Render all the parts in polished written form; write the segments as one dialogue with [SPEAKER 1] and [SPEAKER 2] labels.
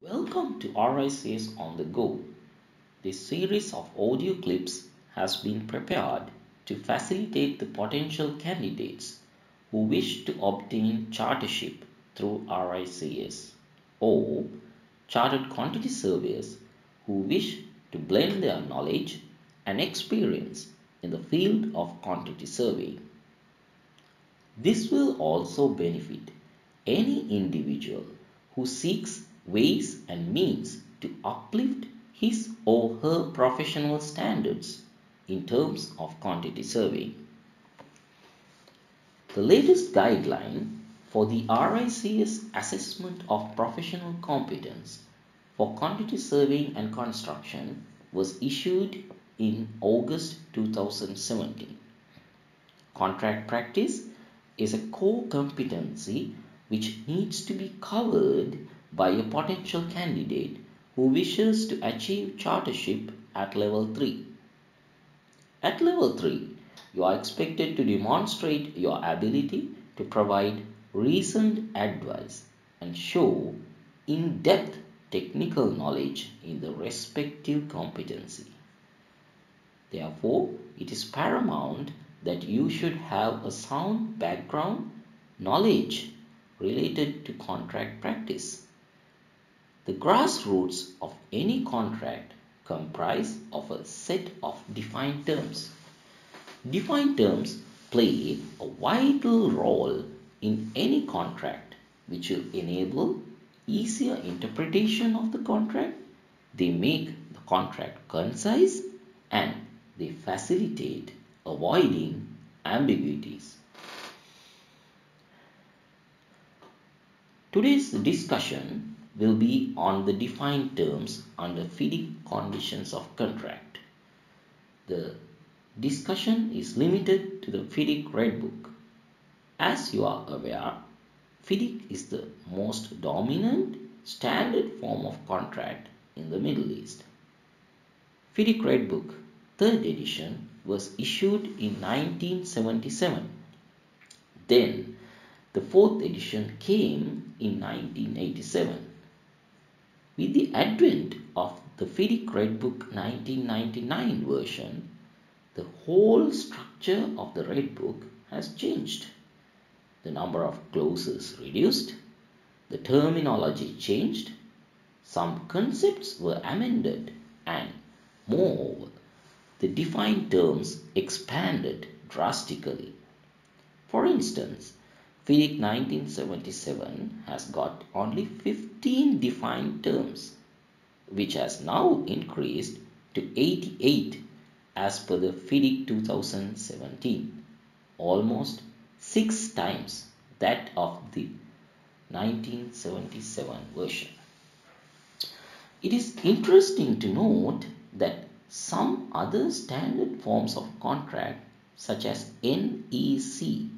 [SPEAKER 1] Welcome to RICS on the Go. This series of audio clips has been prepared to facilitate the potential candidates who wish to obtain chartership through RICS or chartered quantity surveyors who wish to blend their knowledge and experience in the field of quantity surveying. This will also benefit any individual who seeks ways and means to uplift his or her professional standards in terms of quantity surveying. The latest guideline for the RICS assessment of professional competence for quantity surveying and construction was issued in August 2017. Contract practice is a core competency which needs to be covered by a potential candidate who wishes to achieve chartership at level 3. At level 3, you are expected to demonstrate your ability to provide reasoned advice and show in-depth technical knowledge in the respective competency. Therefore, it is paramount that you should have a sound background knowledge related to contract practice. The grassroots of any contract comprise of a set of defined terms. Defined terms play a vital role in any contract which will enable easier interpretation of the contract. They make the contract concise and they facilitate avoiding ambiguities. Today's discussion will be on the defined terms under FIDIC conditions of contract. The discussion is limited to the FIDIC Red Book. As you are aware, FIDIC is the most dominant standard form of contract in the Middle East. FIDIC Red Book 3rd edition was issued in 1977. Then the 4th edition came in 1987. With the advent of the FIDIC Red Book 1999 version, the whole structure of the Red Book has changed. The number of clauses reduced, the terminology changed, some concepts were amended, and moreover, the defined terms expanded drastically. For instance, FIDIC 1977 has got only 15 defined terms, which has now increased to 88 as per the FIDIC 2017, almost 6 times that of the 1977 version. It is interesting to note that some other standard forms of contract, such as NEC,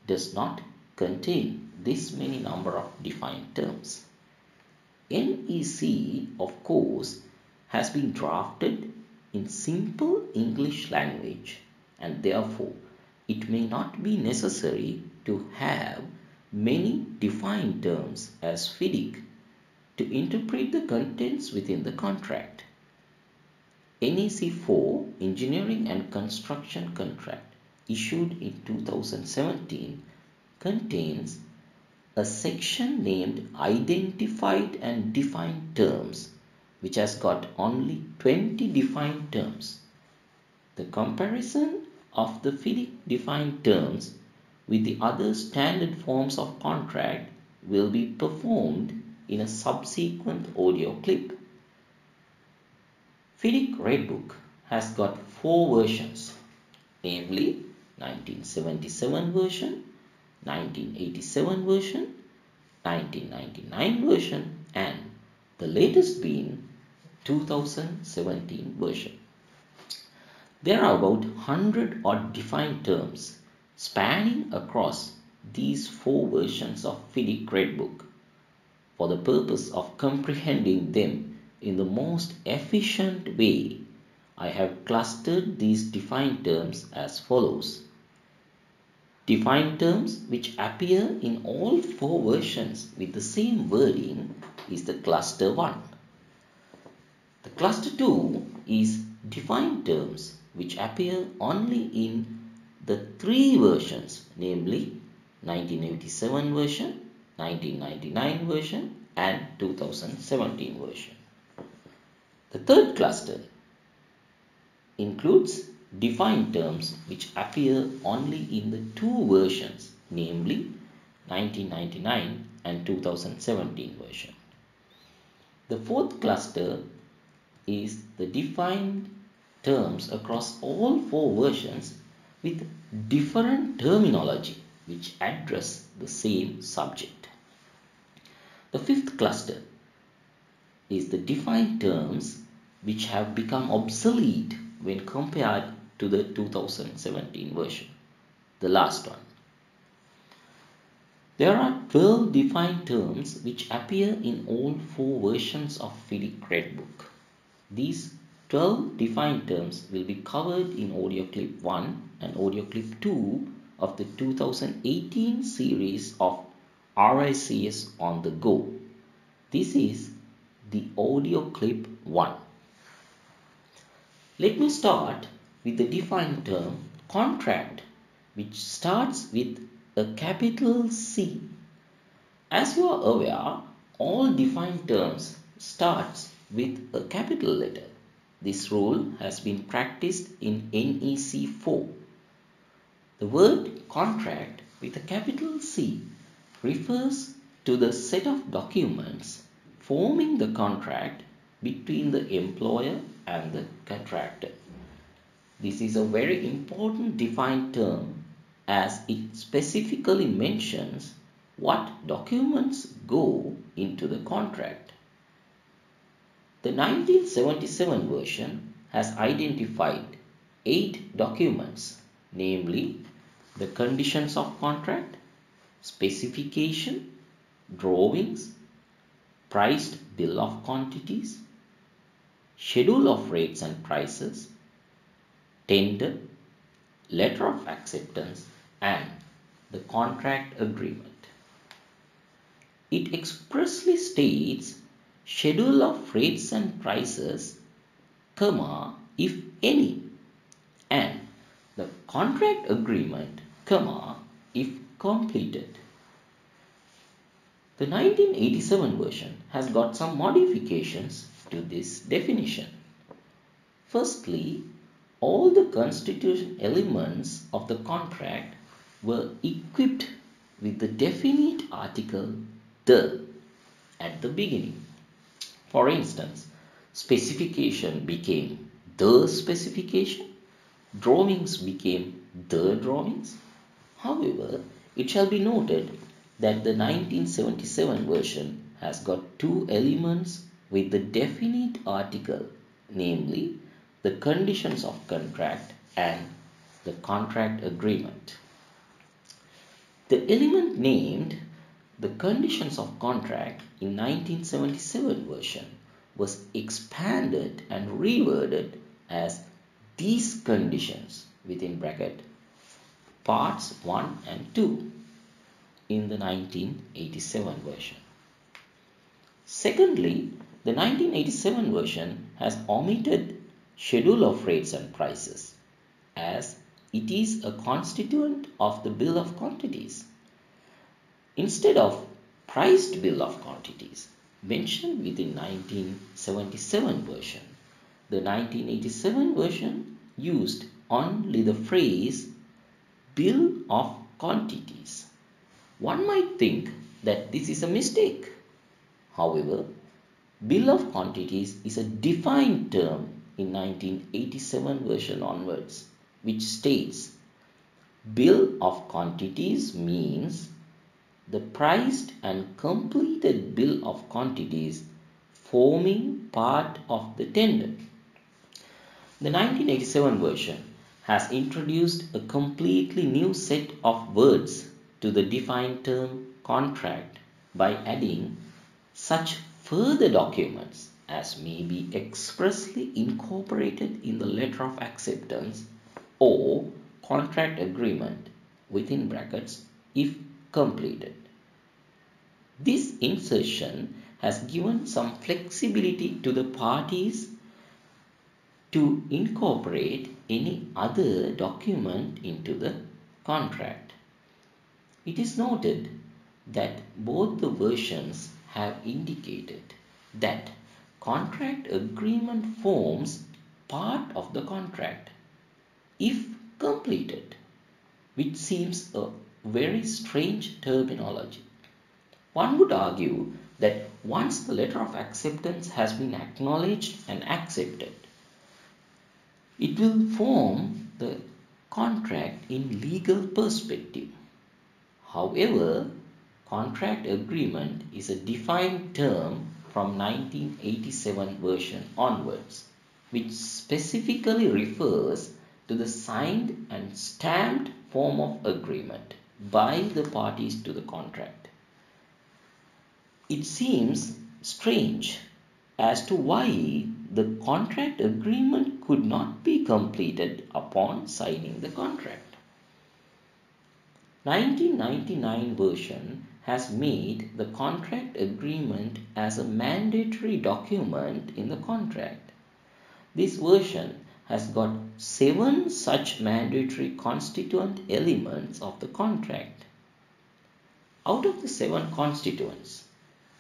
[SPEAKER 1] does not contain this many number of defined terms. NEC, of course, has been drafted in simple English language, and therefore it may not be necessary to have many defined terms as FIDIC to interpret the contents within the contract. NEC 4 Engineering and Construction Contract issued in 2017 contains a section named Identified and Defined Terms, which has got only 20 defined terms. The comparison of the FIDIC defined terms with the other standard forms of contract will be performed in a subsequent audio clip. FIDIC Red Book has got 4 versions, namely 1977 version, 1987 version, 1999 version, and the latest being 2017 version. There are about 100 odd defined terms spanning across these 4 versions of FIDIC Red Book. For the purpose of comprehending them in the most efficient way, I have clustered these defined terms as follows. Defined terms which appear in all 4 versions with the same wording is the cluster 1. The cluster 2 is defined terms which appear only in the 3 versions, namely 1987 version, 1999 version and 2017 version. The third cluster includes defined terms which appear only in the 2 versions, namely 1999 and 2017 version. The fourth cluster is the defined terms across all 4 versions with different terminology which address the same subject. The fifth cluster is the defined terms which have become obsolete when compared to the 2017 version, the last one. There are 12 defined terms which appear in all 4 versions of FIDIC Red Book. These 12 defined terms will be covered in audio clip 1 and audio clip 2 of the 2018 series of RICS on the go. This is the audio clip 1. Let me start with the defined term contract, which starts with a capital C. As you are aware, all defined terms starts with a capital letter. This rule has been practiced in NEC 4. The word contract with a capital C refers to the set of documents forming the contract between the employer and the contractor. This is a very important defined term as it specifically mentions what documents go into the contract. The 1977 version has identified 8 documents, namely the conditions of contract, specification, drawings, priced bill of quantities, schedule of rates and prices, tender, letter of acceptance and the contract agreement. It expressly states schedule of rates and prices, comma, if any, and the contract agreement, comma, if completed. The 1987 version has got some modifications to this definition. Firstly, all the constituent elements of the contract were equipped with the definite article the at the beginning. For instance, specification became the specification, drawings became the drawings. However, it shall be noted that the 1977 version has got 2 elements with the definite article, namely the conditions of contract and the contract agreement. The element named the conditions of contract in 1977 version was expanded and reworded as these conditions within bracket parts 1 and 2 in the 1987 version. Secondly, the 1987 version has omitted schedule of rates and prices as it is a constituent of the bill of quantities. Instead of priced bill of quantities mentioned within 1977 version, the 1987 version used only the phrase bill of quantities. One might think that this is a mistake. However, bill of quantities is a defined term in 1987 version onwards, which states bill of quantities means the priced and completed bill of quantities forming part of the tender. The 1987 version has introduced a completely new set of words to the defined term contract by adding such further documents as may be expressly incorporated in the letter of acceptance or contract agreement within brackets if completed. This insertion has given some flexibility to the parties to incorporate any other document into the contract. It is noted that both the versions have indicated that contract agreement forms part of the contract if completed, which seems a very strange terminology. One would argue that once the letter of acceptance has been acknowledged and accepted, it will form the contract in legal perspective. However, contract agreement is a defined term from 1987 version onwards, which specifically refers to the signed and stamped form of agreement by the parties to the contract. It seems strange as to why the contract agreement could not be completed upon signing the contract. 1999 version has made the contract agreement as a mandatory document in the contract. This version has got 7 such mandatory constituent elements of the contract. Out of the 7 constituents,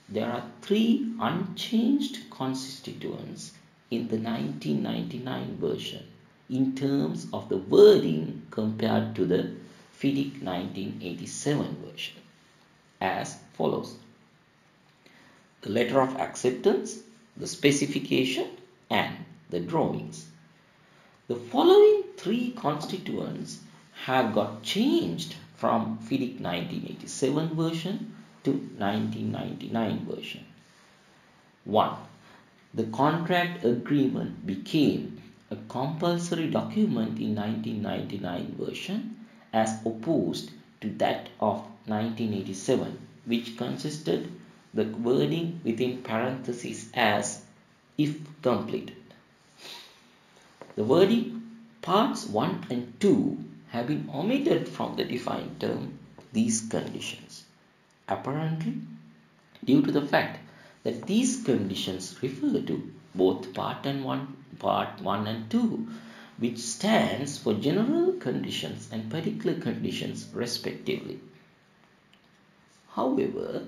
[SPEAKER 1] there are 3 unchanged constituents in the 1999 version in terms of the wording compared to the FIDIC 1987 version, as follows: the letter of acceptance, the specification, and the drawings. The following 3 constituents have got changed from FIDIC 1987 version to 1999 version. 1. The contract agreement became a compulsory document in 1999 version as opposed to that of 1987, which consisted the wording within parentheses as if completed. The wording parts 1 and 2 have been omitted from the defined term these conditions, apparently due to the fact that these conditions refer to both part 1 and 2, which stands for general conditions and particular conditions respectively. However,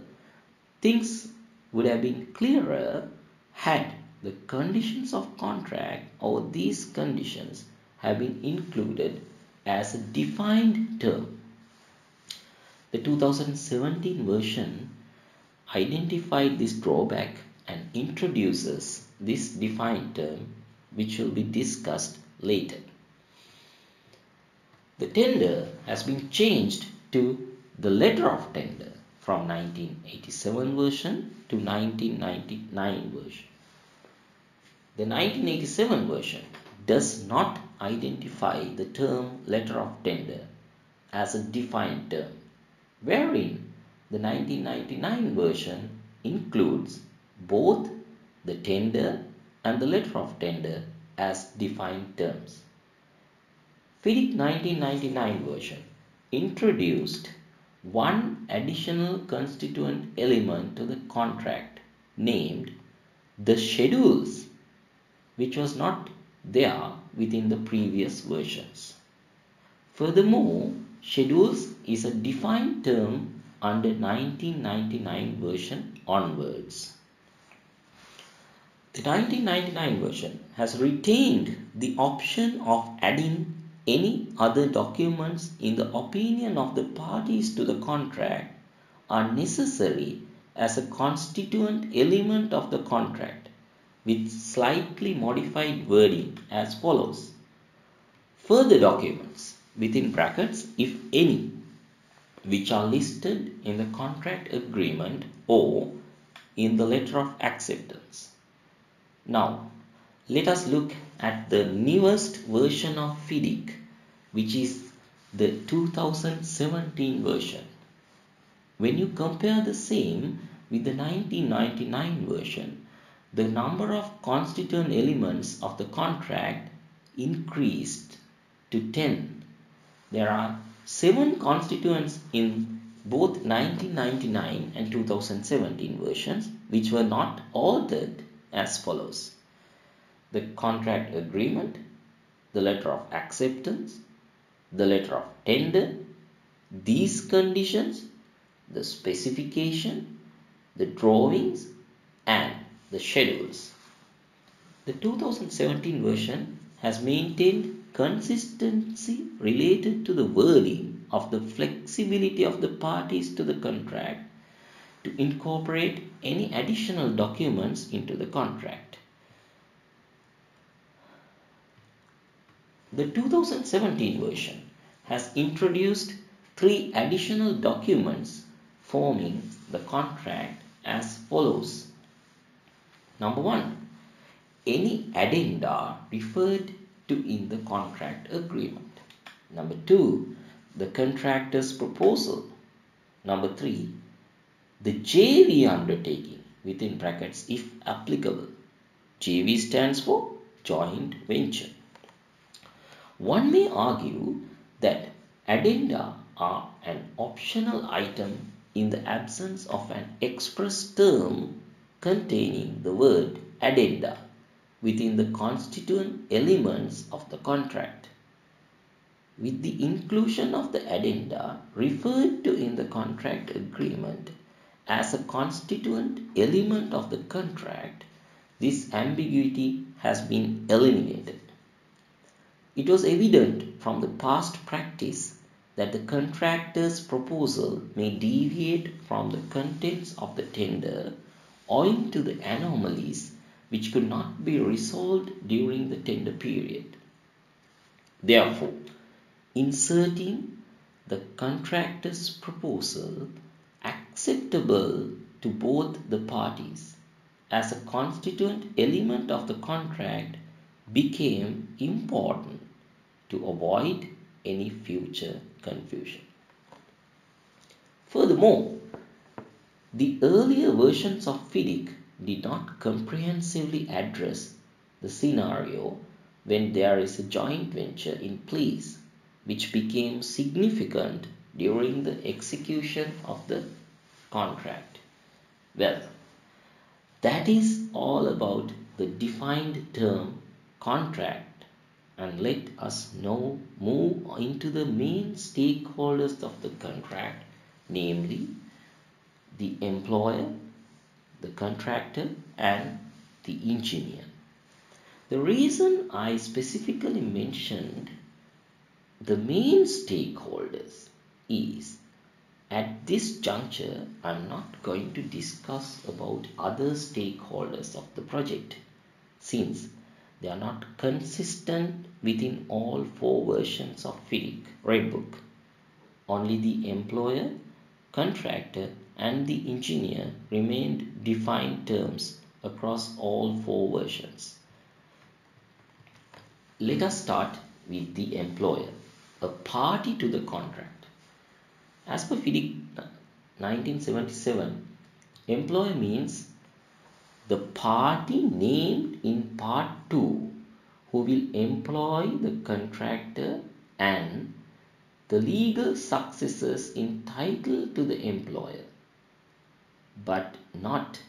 [SPEAKER 1] things would have been clearer had the conditions of contract or these conditions have been included as a defined term. The 2017 version identified this drawback and introduces this defined term, which will be discussed later. The tender has been changed to the letter of tender from 1987 version to 1999 version. The 1987 version does not identify the term letter of tender as a defined term, wherein the 1999 version includes both the tender and the letter of tender as defined terms. FIDIC 1999 version introduced one additional constituent element to the contract named the schedules, which was not there within the previous versions. Furthermore, schedules is a defined term under 1999 version onwards. The 1999 version has retained the option of adding any other documents in the opinion of the parties to the contract are necessary as a constituent element of the contract, with slightly modified wording as follows: further documents within brackets, if any, which are listed in the contract agreement or in the letter of acceptance. Now, let us look at the newest version of FIDIC, which is the 2017 version. When you compare the same with the 1999 version, the number of constituent elements of the contract increased to 10. There are 7 constituents in both 1999 and 2017 versions, which were not ordered as follows: the contract agreement, the letter of acceptance, the letter of tender, these conditions, the specification, the drawings, and the schedules. The 2017 version has maintained consistency related to the wording of the flexibility of the parties to the contract to incorporate any additional documents into the contract. The 2017 version has introduced 3 additional documents forming the contract as follows. Number 1. Any addenda referred to in the contract agreement. Number 2. The contractor's proposal. Number 3. The JV undertaking within brackets if applicable. JV stands for joint venture. One may argue that addenda are an optional item in the absence of an express term containing the word addenda within the constituent elements of the contract. With the inclusion of the addenda referred to in the contract agreement as a constituent element of the contract, this ambiguity has been eliminated. It was evident from the past practice that the contractor's proposal may deviate from the contents of the tender owing to the anomalies which could not be resolved during the tender period. Therefore, inserting the contractor's proposal acceptable to both the parties as a constituent element of the contract became important to avoid any future confusion. Furthermore, the earlier versions of FIDIC did not comprehensively address the scenario when there is a joint venture in place, which became significant during the execution of the contract. Well, that is all about the defined term contract, and let us now move into the main stakeholders of the contract, namely the employer, the contractor, and the engineer. The reason I specifically mentioned the main stakeholders is at this juncture I'm not going to discuss about other stakeholders of the project, since they are not consistent within all 4 versions of FIDIC Red Book. Only the employer, contractor, and the engineer remained defined terms across all 4 versions. Let us start with the employer, a party to the contract. As per FIDIC 1977, employer means the party named in Part 2 who will employ the contractor and the legal successors entitled to the employer, but not,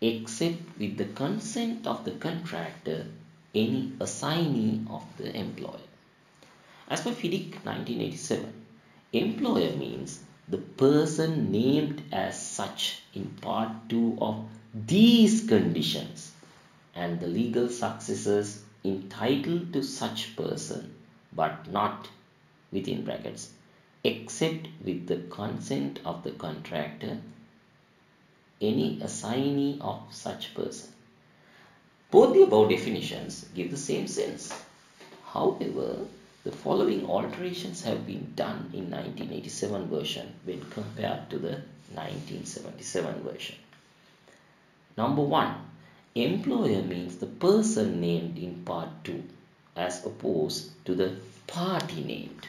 [SPEAKER 1] except with the consent of the contractor, any assignee of the employer. As per FIDIC 1987, employer means the person named as such in Part 2 of these conditions and the legal successors entitled to such person, but not, within brackets, except with the consent of the contractor, any assignee of such person. Both the above definitions give the same sense. However, the following alterations have been done in 1987 version when compared to the 1977 version. Number 1. Employer means the person named in Part 2 as opposed to the party named.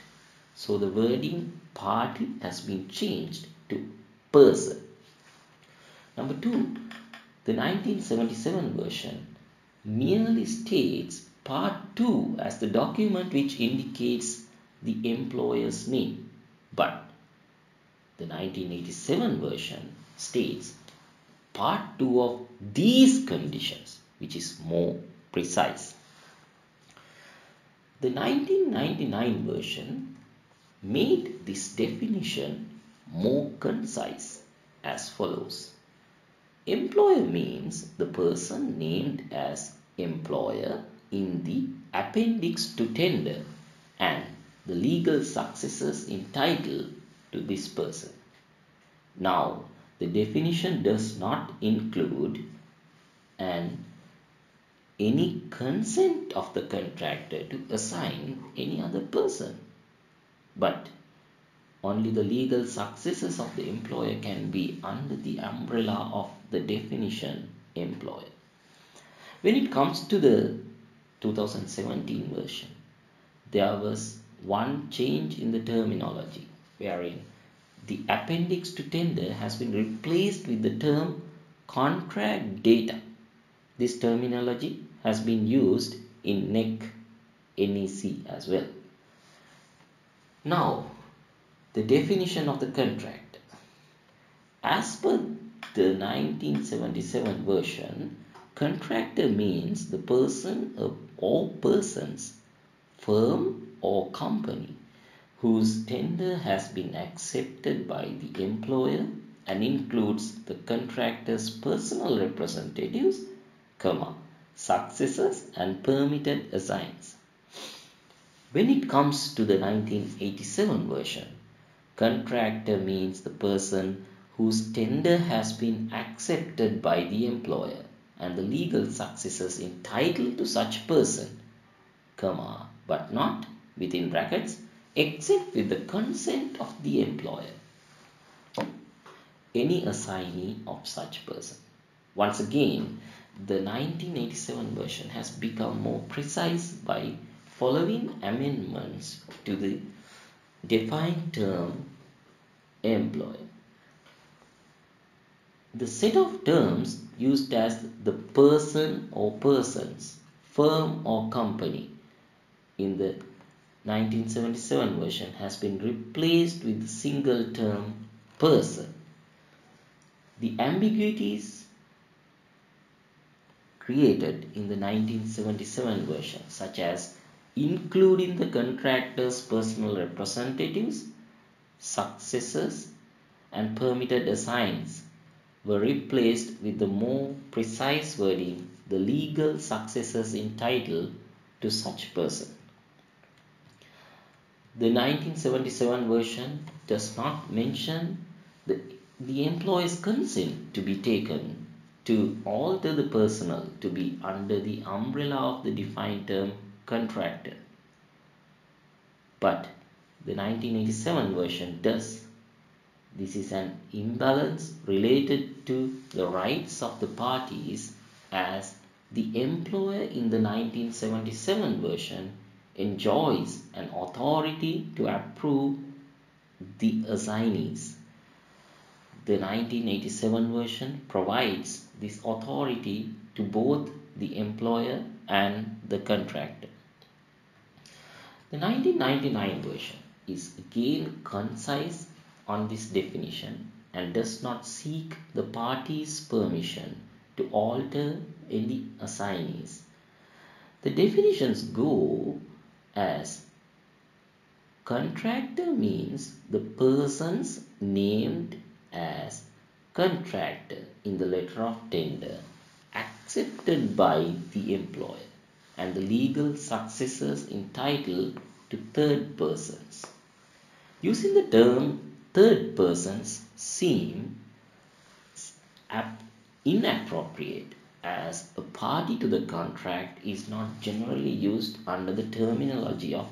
[SPEAKER 1] So the wording party has been changed to person. Number 2. The 1977 version merely states Part 2 as the document which indicates the employer's name, but The 1987 version states part 2 of these conditions, which is more precise. The 1999 version made this definition more concise as follows. Employer means the person named as employer in the appendix to tender and the legal successors entitled to this person. Now, the definition does not include any consent of the contractor to assign any other person, but only the legal successors of the employer can be under the umbrella of the definition employer. When it comes to the 2017 version, there was one change in the terminology, wherein the appendix to tender has been replaced with the term contract data. This terminology has been used in NEC as well. Now, the definition of the contract. As per the 1977 version, contractor means the person or persons, firm or company, whose tender has been accepted by the employer and includes the contractor's personal representatives, successors and permitted assigns. When it comes to the 1987 version, contractor means the person whose tender has been accepted by the employer and the legal successors entitled to such person, but not, within brackets, except with the consent of the employer, any assignee of such person. Once again, the 1987 version has become more precise by following amendments to the defined term employer. The set of terms used as the person or persons, firm or company in the 1977 version has been replaced with the single term person. The ambiguities created in the 1977 version, such as including the contractor's personal representatives, successors, and permitted assigns, were replaced with the more precise wording, the legal successors entitled to such person. The 1977 version does not mention the employer's consent to be taken to alter the personnel to be under the umbrella of the defined term contractor. But the 1987 version does. This is an imbalance related to the rights of the parties, as the employer in the 1977 version enjoys an authority to approve the assignees. The 1987 version provides this authority to both the employer and the contractor. The 1999 version is again concise on this definition and does not seek the parties' permission to alter any assignees. The definitions go as contractor means the persons named as contractor in the letter of tender accepted by the employer and the legal successors entitled to third persons. Using the term third persons seem inappropriate, as a party to the contract is not generally used under the terminology of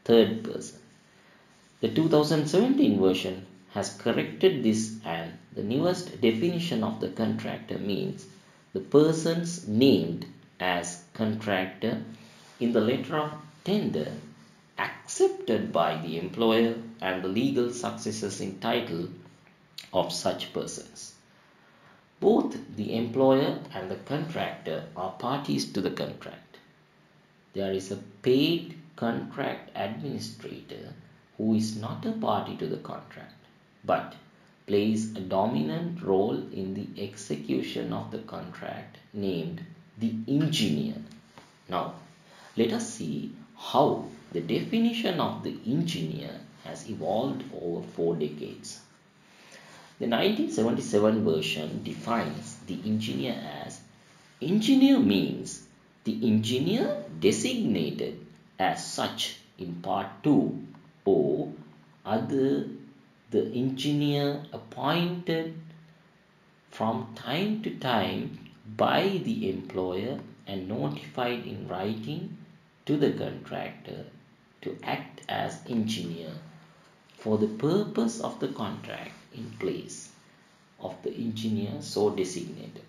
[SPEAKER 1] third person. The 2017 version has corrected this, and the newest definition of the contractor means the persons named as contractor in the letter of tender accepted by the employer and the legal successors entitled of such persons. Both the employer and the contractor are parties to the contract. There is a paid contract administrator who is not a party to the contract. but plays a dominant role in the execution of the contract named the engineer. Now, let us see how the definition of the engineer has evolved over 4 decades. The 1977 version defines the engineer as engineer means the engineer designated as such in Part 2 or other the engineer appointed from time to time by the employer and notified in writing to the contractor to act as engineer for the purpose of the contract in place of the engineer so designated.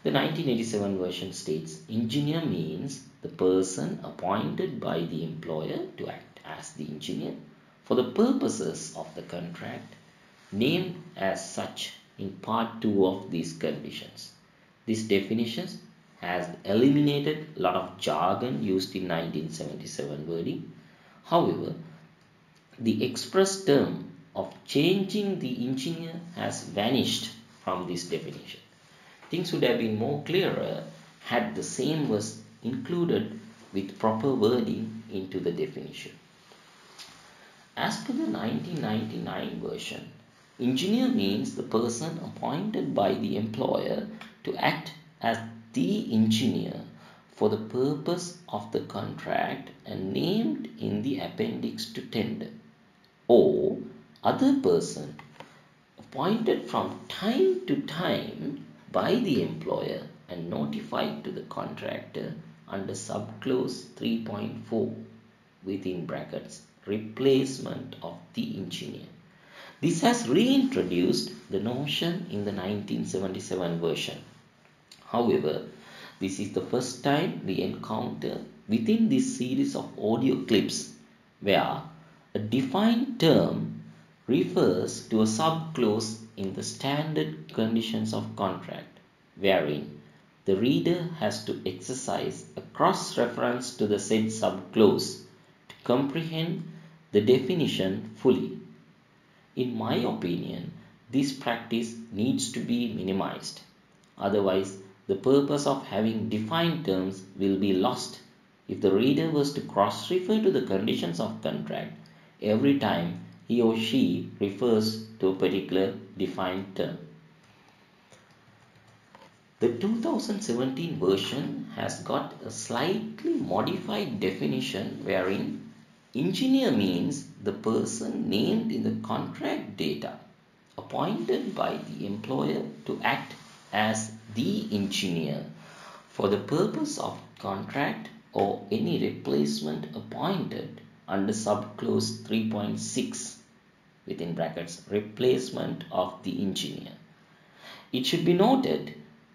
[SPEAKER 1] The 1987 version states engineer means the person appointed by the employer to act as the engineer for the purposes of the contract named as such in Part 2 of these conditions. This definition has eliminated a lot of jargon used in 1977 wording. However, the express term of changing the engineer has vanished from this definition. Things would have been more clearer had the same was included with proper wording into the definition. As per the 1999 version, engineer means the person appointed by the employer to act as the engineer for the purpose of the contract and named in the appendix to tender, or other person appointed from time to time by the employer and notified to the contractor under subclause 3.4 within brackets replacement of the engineer. This has reintroduced the notion in the 1977 version. However, this is the first time we encounter within this series of audio clips where a defined term refers to a subclause in the standard conditions of contract, wherein the reader has to exercise a cross-reference to the said subclause to comprehend the definition fully. In my opinion, this practice needs to be minimized. Otherwise, the purpose of having defined terms will be lost if the reader was to cross-refer to the conditions of contract every time he or she refers to a particular defined term. The 2017 version has got a slightly modified definition wherein engineer means the person named in the contract data appointed by the employer to act as the engineer for the purpose of contract or any replacement appointed under subclause 3.6 within brackets replacement of the engineer. It should be noted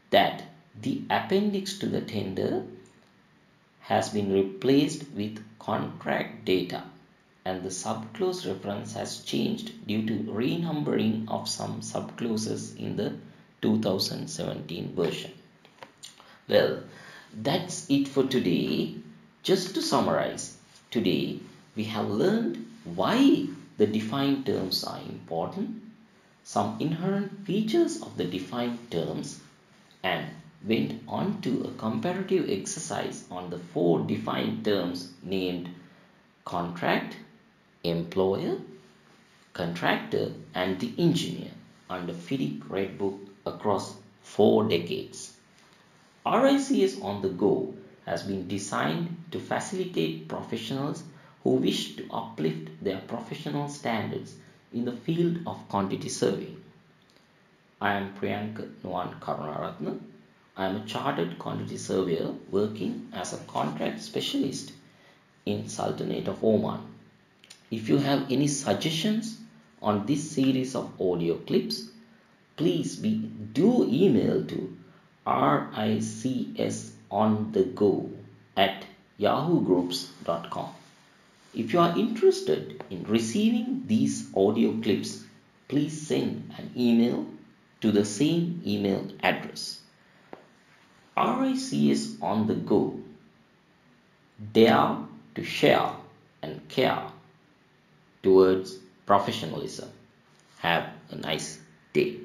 [SPEAKER 1] that the appendix to the tender has been replaced with contract data and the subclause reference has changed due to renumbering of some subclauses in the 2017 version. Well, that's it for today. Just to summarize, today we have learned why the defined terms are important, some inherent features of the defined terms, and went on to a comparative exercise on the 4 defined terms named contract, employer, contractor, and the engineer under FIDIC Red Book across 4 decades. RICS on the Go has been designed to facilitate professionals who wish to uplift their professional standards in the field of quantity surveying. I am Priyanka Nuwan Karunaratne. I am a chartered quantity surveyor working as a contract specialist in Sultanate of Oman. If you have any suggestions on this series of audio clips, please do email to ricsonthego@yahoogroups.com. If you are interested in receiving these audio clips, please send an email to the same email address. RICS on the Go. Dare to share and care towards professionalism. Have a nice day.